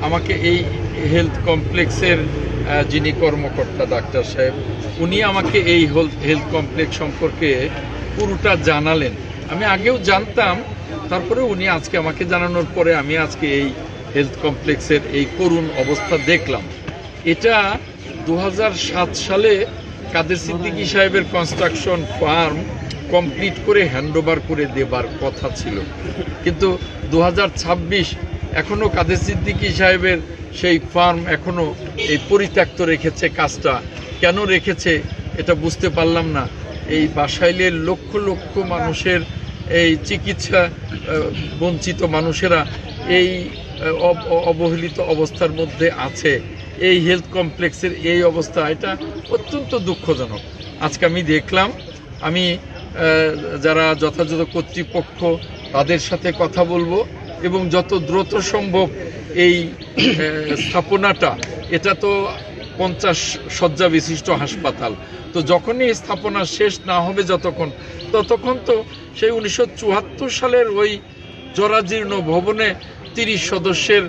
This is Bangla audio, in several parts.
আমাকে এই হেলথ কমপ্লেক্সের যিনি কর্মকর্তা ডাক্তার সাহেব, উনি আমাকে এই হেলথ কমপ্লেক্স সম্পর্কে পুরোটা জানালেন। আমি আগেও জানতাম, তারপরে উনি আজকে আমাকে জানানোর পরে আমি আজকে এই হেলথ কমপ্লেক্সের এই করুণ অবস্থা দেখলাম। এটা 2007 সালে কাদের সিদ্দিকী সাহেবের কনস্ট্রাকশন ফার্ম কমপ্লিট করে হ্যান্ডওভার করে দেবার কথা ছিল, কিন্তু 2026 এখনও কাদের সিদ্দিকী সাহেবের সেই ফার্ম এখনও এই পরিত্যক্ত রেখেছে। কাজটা কেন রেখেছে এটা বুঝতে পারলাম না। এই বাসাইলের লক্ষ লক্ষ মানুষের এই চিকিৎসা বঞ্চিত মানুষেরা এই অবহেলিত অবস্থার মধ্যে আছে। এই হেলথ কমপ্লেক্সের এই অবস্থা, এটা অত্যন্ত দুঃখজনক। আজকে আমি দেখলাম, আমি যারা যথাযথ কর্তৃপক্ষ তাদের সাথে কথা বলবো এবং যত দ্রুত সম্ভব এই স্থাপনাটা, এটা তো 50 শয্যা বিশিষ্ট হাসপাতাল, তো যখনই স্থাপনা শেষ না হবে ততক্ষণ তো সেই 1974 সালের ওই জরাজীর্ণ ভবনে 30 সদস্যের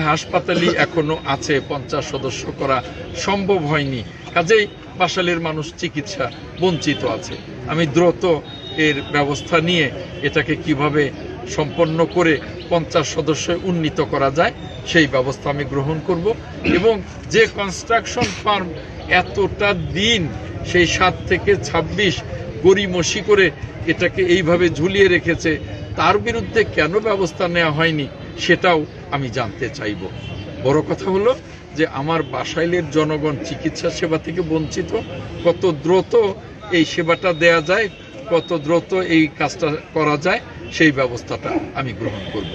হাসপাতালই এখনো আছে, 50 সদস্য করা সম্ভব হয়নি। কাজেই বাসাইলের মানুষ চিকিৎসা বঞ্চিত আছে। আমি দ্রুত এর ব্যবস্থা নিয়ে এটাকে কিভাবে সম্পন্ন করে 50 সদস্য উন্নীত করা যায় সেই ব্যবস্থা আমি গ্রহণ করব। এবং যে কনস্ট্রাকশন ফার্ম এতটা দিন, সেই 7 থেকে 26 গড়িমসি করে এটাকে এইভাবে ঝুলিয়ে রেখেছে, তার বিরুদ্ধে কেন ব্যবস্থা নেওয়া হয়নি সেটাও আমি জানতে চাইব। বড় কথা হলো যে আমার বাসাইলের জনগণ চিকিৎসা সেবা থেকে বঞ্চিত, কত দ্রুত এই সেবাটা দেয়া যায়, কত দ্রুত এই কাজটা করা যায় সেই ব্যবস্থাটা আমি গ্রহণ করব।